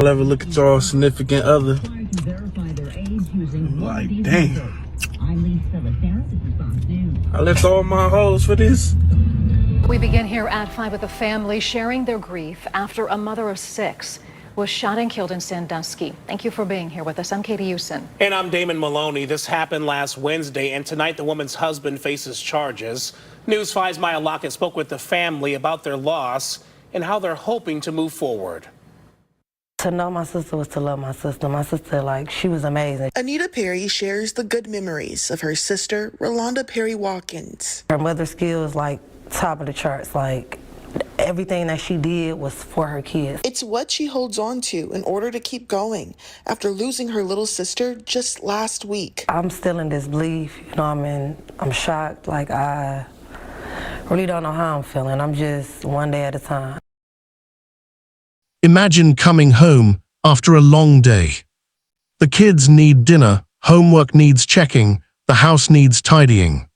I'll ever look at your significant other. Like, damn. I left all my hoes for this. We begin here at 5 with a family sharing their grief after a mother of 6 was shot and killed in Sandusky. Thank you for being here with us. I'm Katie Houston. And I'm Damon Maloney. This happened last Wednesday, and tonight the woman's husband faces charges. News 5's Maya Lockett spoke with the family about their loss and how they're hoping to move forward. To know my sister was to love my sister. My sister, she was amazing. Anita Perry shares the good memories of her sister, Rolanda Perry Watkins. Her mother skills, top of the charts. Everything that she did was for her kids. It's what she holds on to in order to keep going after losing her little sister just last week. I'm still in disbelief. I'm shocked. I really don't know how I'm feeling. I'm just one day at a time. Imagine coming home after a long day. The kids need dinner, homework needs checking, the house needs tidying.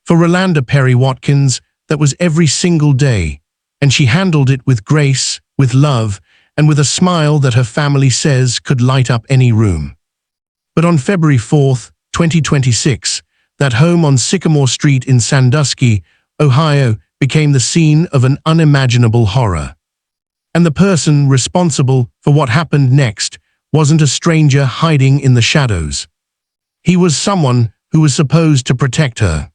For Rolanda Perry Watkins, that was every single day, and she handled it with grace, with love, and with a smile that her family says could light up any room. But on February 4th, 2026, that home on Sycamore Street in Sandusky, Ohio, became the scene of an unimaginable horror. And the person responsible for what happened next wasn't a stranger hiding in the shadows. He was someone who was supposed to protect her.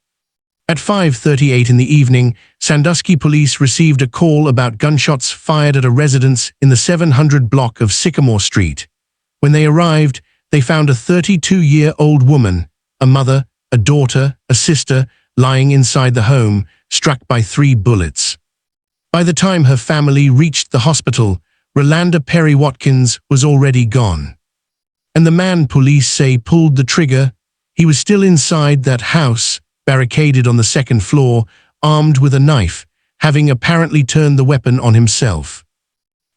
At 5:38 in the evening, Sandusky police received a call about gunshots fired at a residence in the 700 block of Sycamore Street. When they arrived, they found a 32-year-old woman, a mother, a daughter, a sister, lying inside the home, struck by 3 bullets. By the time her family reached the hospital, Rolanda Perry Watkins was already gone. And the man police say pulled the trigger, he was still inside that house, barricaded on the 2nd floor, armed with a knife, having apparently turned the weapon on himself.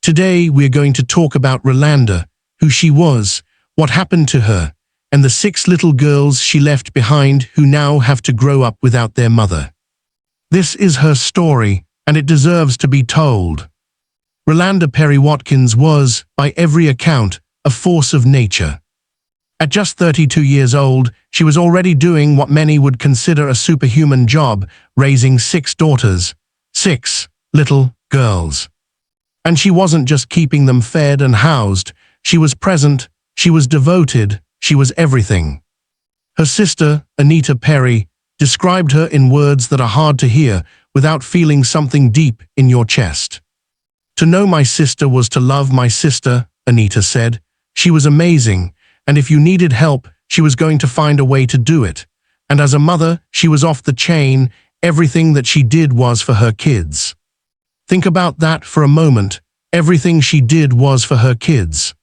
Today we're going to talk about Rolanda, who she was, what happened to her, and the 6 little girls she left behind who now have to grow up without their mother. This is her story, and it deserves to be told. Rolanda Perry Watkins was, by every account, a force of nature. At just 32 years old, she was already doing what many would consider a superhuman job, raising 6 daughters, 6 little girls. And she wasn't just keeping them fed and housed, she was present, she was devoted, she was everything. Her sister, Anita Perry, described her in words that are hard to hear without feeling something deep in your chest. To know my sister was to love my sister, Anita said. She was amazing, and if you needed help, she was going to find a way to do it. And as a mother, she was off the chain. Everything that she did was for her kids. Think about that for a moment. Everything she did was for her kids.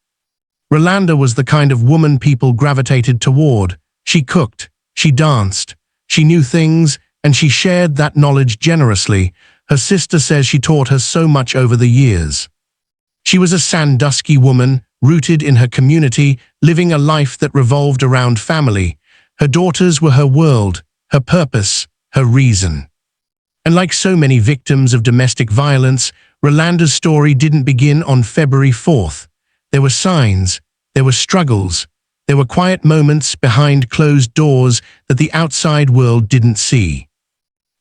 Rolanda was the kind of woman people gravitated toward. She cooked, she danced, she knew things, and she shared that knowledge generously. Her sister says she taught her so much over the years. She was a Sandusky woman, rooted in her community, living a life that revolved around family. Her daughters were her world, her purpose, her reason. And like so many victims of domestic violence, Rolanda's story didn't begin on February 4th. There were signs, there were struggles, there were quiet moments behind closed doors that the outside world didn't see.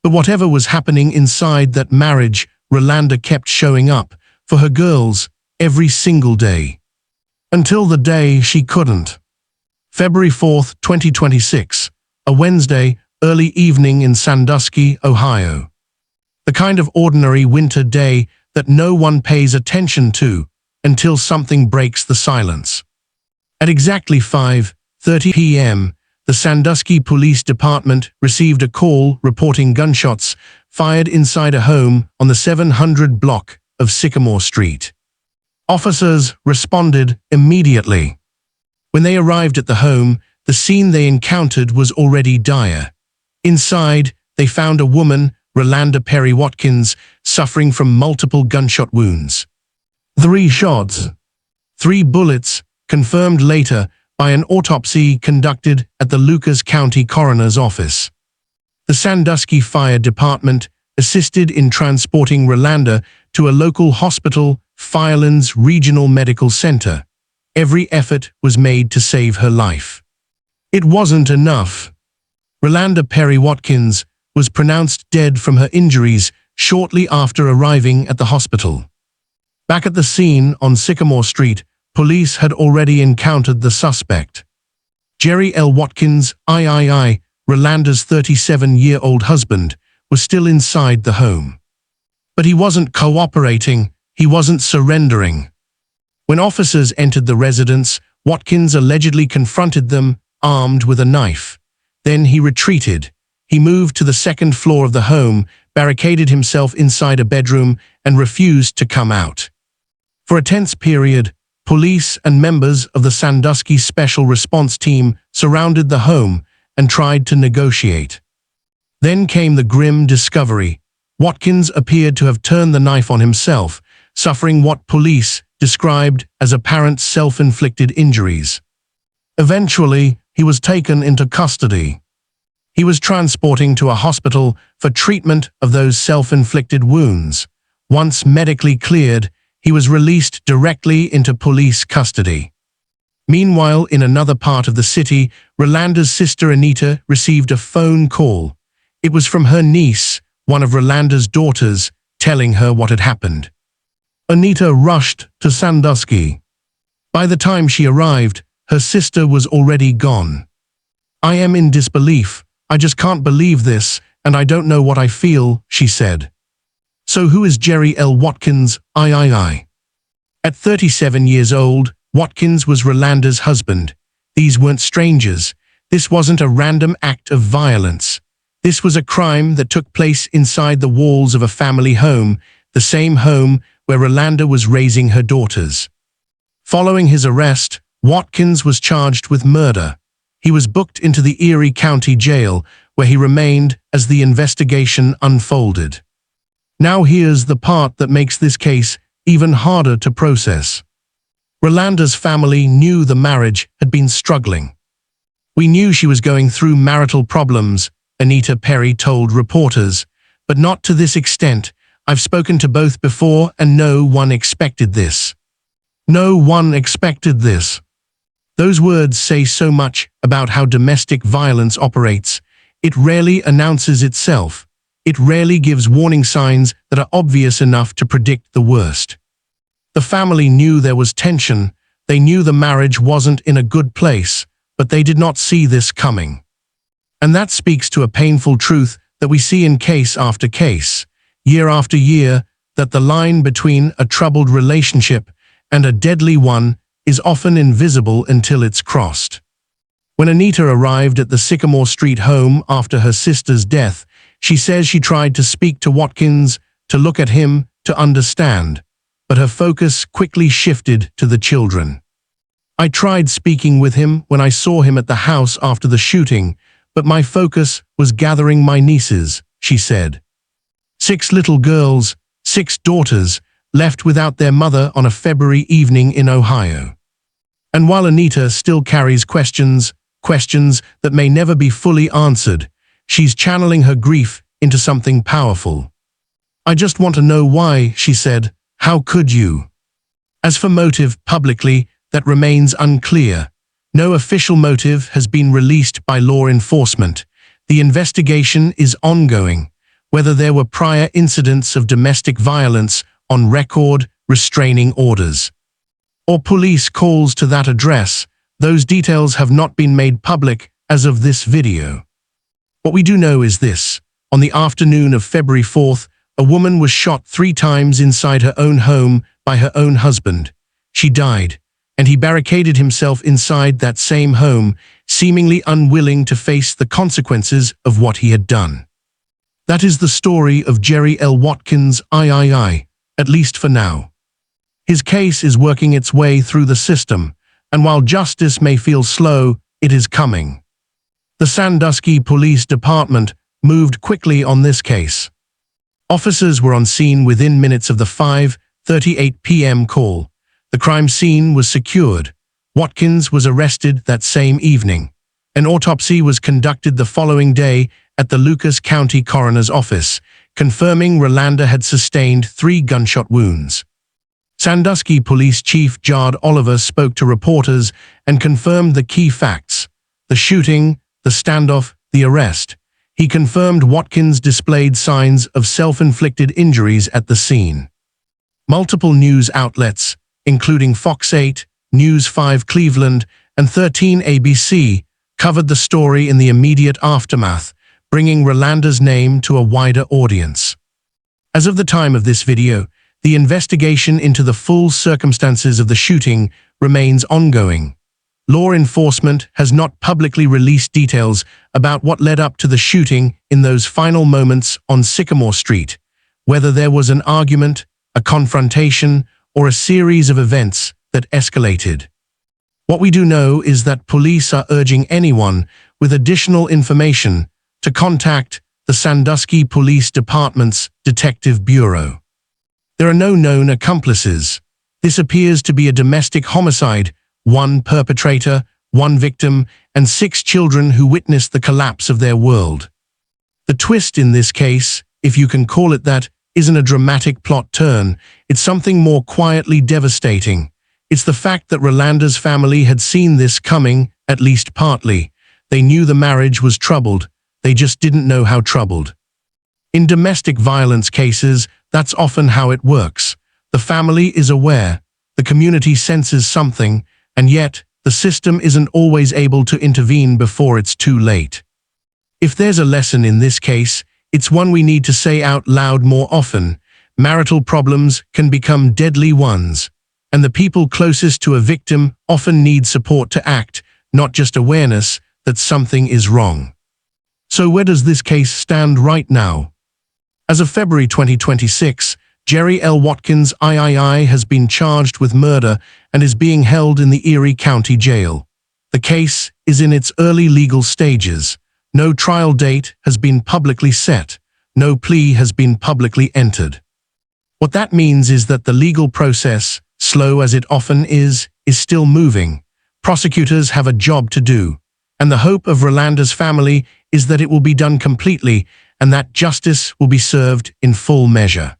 But whatever was happening inside that marriage, Rolanda kept showing up for her girls every single day. Until the day she couldn't. February 4th, 2026, a Wednesday, early evening in Sandusky, Ohio. The kind of ordinary winter day that no one pays attention to until something breaks the silence. At exactly 5:30 p.m., the Sandusky Police Department received a call reporting gunshots fired inside a home on the 700 block of Sycamore Street. Officers responded immediately. When they arrived at the home, the scene they encountered was already dire. Inside, they found a woman, Rolanda Perry Watkins, suffering from multiple gunshot wounds. 3 shots, 3 bullets, confirmed later by an autopsy conducted at the Lucas County Coroner's Office. The Sandusky Fire Department assisted in transporting Rolanda to a local hospital Firelands Regional Medical Center. Every effort was made to save her life. It wasn't enough. Rolanda Perry Watkins was pronounced dead from her injuries shortly after arriving at the hospital. Back at the scene on Sycamore Street, police had already encountered the suspect. Jerry L. Watkins, III, Rolanda's 37-year-old husband, was still inside the home. But he wasn't cooperating, he wasn't surrendering. When officers entered the residence, Watkins allegedly confronted them, armed with a knife. Then he retreated. He moved to the second floor of the home, barricaded himself inside a bedroom, and refused to come out. For a tense period, police and members of the Sandusky Special Response Team surrounded the home and tried to negotiate. Then came the grim discovery. Watkins appeared to have turned the knife on himself, suffering what police described as apparent self-inflicted injuries. Eventually, he was taken into custody. He was transporting to a hospital for treatment of those self-inflicted wounds. Once medically cleared, he was released directly into police custody. Meanwhile, in another part of the city, Rolanda's sister Anita received a phone call. It was from her niece, one of Rolanda's daughters, telling her what had happened. Anita rushed to Sandusky. By the time she arrived, her sister was already gone. "I am in disbelief. I just can't believe this, and I don't know what I feel," she said. So who is Jerry L. Watkins, III? At 37 years old, Watkins was Rolanda's husband. These weren't strangers. This wasn't a random act of violence. This was a crime that took place inside the walls of a family home, the same home where Rolanda was raising her daughters. Following his arrest, Watkins was charged with murder. He was booked into the Erie County Jail, where he remained as the investigation unfolded. Now here's the part that makes this case even harder to process. Rolanda's family knew the marriage had been struggling. "We knew she was going through marital problems," Anita Perry told reporters, "but not to this extent. I've spoken to both before and no one expected this. No one expected this." Those words say so much about how domestic violence operates. It rarely announces itself. It rarely gives warning signs that are obvious enough to predict the worst. The family knew there was tension. They knew the marriage wasn't in a good place, but they did not see this coming. And that speaks to a painful truth that we see in case after case, year after year, that the line between a troubled relationship and a deadly one is often invisible until it's crossed. When Anita arrived at the Sycamore Street home after her sister's death, she says she tried to speak to Watkins, to look at him, to understand, but her focus quickly shifted to the children. "I tried speaking with him when I saw him at the house after the shooting, but my focus was gathering my nieces," she said. 6 little girls, 6 daughters, left without their mother on a February evening in Ohio. And while Anita still carries questions that may never be fully answered, she's channeling her grief into something powerful. "I just want to know why," she said. "How could you?" As for motive publicly, that remains unclear. No official motive has been released by law enforcement. The investigation is ongoing. Whether there were prior incidents of domestic violence on record, restraining orders, or police calls to that address, those details have not been made public as of this video. What we do know is this: on the afternoon of February 4th, a woman was shot 3 times inside her own home by her own husband. She died, and he barricaded himself inside that same home, seemingly unwilling to face the consequences of what he had done. That is the story of Jerry L. Watkins, III, at least for now. His case is working its way through the system, and while justice may feel slow, it is coming. The Sandusky Police Department moved quickly on this case. Officers were on scene within minutes of the 5:38 p.m. call. The crime scene was secured. Watkins was arrested that same evening. An autopsy was conducted the following day at the Lucas County Coroner's Office, confirming Rolanda had sustained 3 gunshot wounds. Sandusky Police Chief Jard Oliver spoke to reporters and confirmed the key facts: the shooting, the standoff, the arrest. He confirmed Watkins displayed signs of self-inflicted injuries at the scene. Multiple news outlets, including Fox 8, News 5 Cleveland, and 13 ABC, covered the story in the immediate aftermath, bringing Rolanda's name to a wider audience. As of the time of this video, the investigation into the full circumstances of the shooting remains ongoing. Law enforcement has not publicly released details about what led up to the shooting in those final moments on Sycamore Street, whether there was an argument, a confrontation, or a series of events that escalated. What we do know is that police are urging anyone with additional information to contact the Sandusky Police Department's Detective Bureau. There are no known accomplices. This appears to be a domestic homicide, one perpetrator, one victim, and 6 children who witnessed the collapse of their world. The twist in this case, if you can call it that, isn't a dramatic plot turn. It's something more quietly devastating. It's the fact that Rolanda's family had seen this coming, at least partly. They knew the marriage was troubled. They just didn't know how troubled. In domestic violence cases, that's often how it works. The family is aware, the community senses something, and yet the system isn't always able to intervene before it's too late. If there's a lesson in this case, it's one we need to say out loud more often. Marital problems can become deadly ones, and the people closest to a victim often need support to act, not just awareness that something is wrong. So where does this case stand right now? As of February 2026, Jerry L. Watkins III has been charged with murder and is being held in the Erie County Jail. The case is in its early legal stages. No trial date has been publicly set. No plea has been publicly entered. What that means is that the legal process, slow as it often is still moving. Prosecutors have a job to do, and the hope of Rolanda's family is that it will be done completely and that justice will be served in full measure.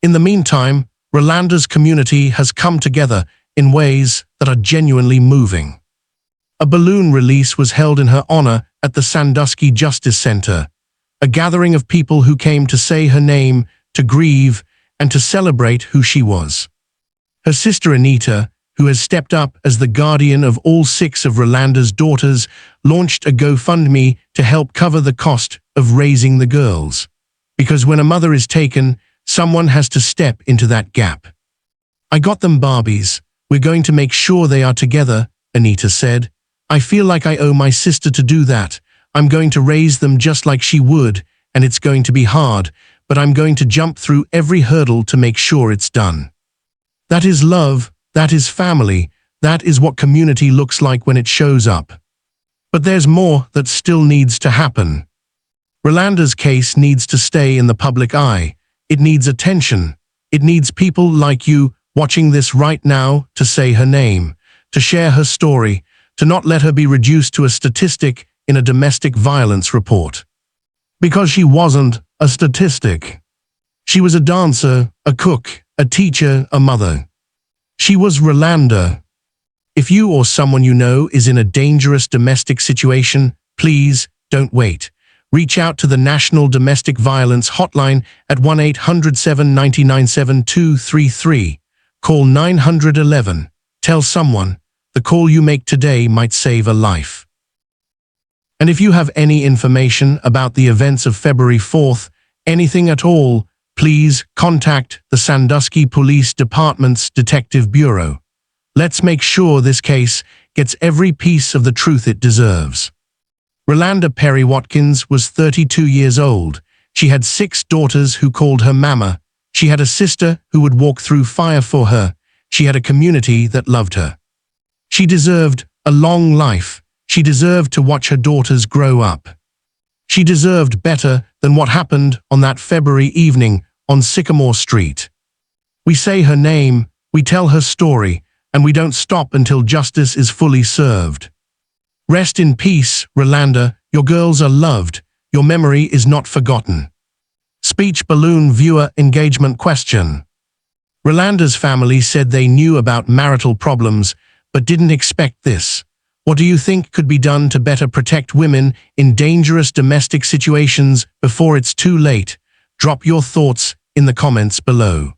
In the meantime, Rolanda's community has come together in ways that are genuinely moving. A balloon release was held in her honor at the Sandusky Justice Center, a gathering of people who came to say her name, to grieve, and to celebrate who she was. Her sister Anita, who has stepped up as the guardian of all 6 of Rolanda's daughters, launched a GoFundMe to help cover the cost of raising the girls. Because when a mother is taken, someone has to step into that gap. "I got them Barbies. We're going to make sure they are together," Anita said. "I feel like I owe my sister to do that. I'm going to raise them just like she would, and it's going to be hard, but I'm going to jump through every hurdle to make sure it's done." That is love. That is family. That is what community looks like when it shows up. But there's more that still needs to happen. Rolanda's case needs to stay in the public eye. It needs attention. It needs people like you watching this right now to say her name, to share her story, to not let her be reduced to a statistic in a domestic violence report. Because she wasn't a statistic. She was a dancer, a cook, a teacher, a mother. She was Rolanda. If you or someone you know is in a dangerous domestic situation, please don't wait. Reach out to the National Domestic Violence Hotline at 1-800-799-7233. Call 911. Tell someone. The call you make today might save a life. And if you have any information about the events of February 4th, anything at all, please contact the Sandusky Police Department's Detective Bureau. Let's make sure this case gets every piece of the truth it deserves. Rolanda Perry Watkins was 32 years old. She had 6 daughters who called her Mama. She had a sister who would walk through fire for her. She had a community that loved her. She deserved a long life. She deserved to watch her daughters grow up. She deserved better than what happened on that February evening on Sycamore Street. We say her name, we tell her story, and we don't stop until justice is fully served. Rest in peace, Rolanda. Your girls are loved. Your memory is not forgotten. Speech balloon viewer engagement question. Rolanda's family said they knew about marital problems, but didn't expect this. What do you think could be done to better protect women in dangerous domestic situations before it's too late? Drop your thoughts in the comments below.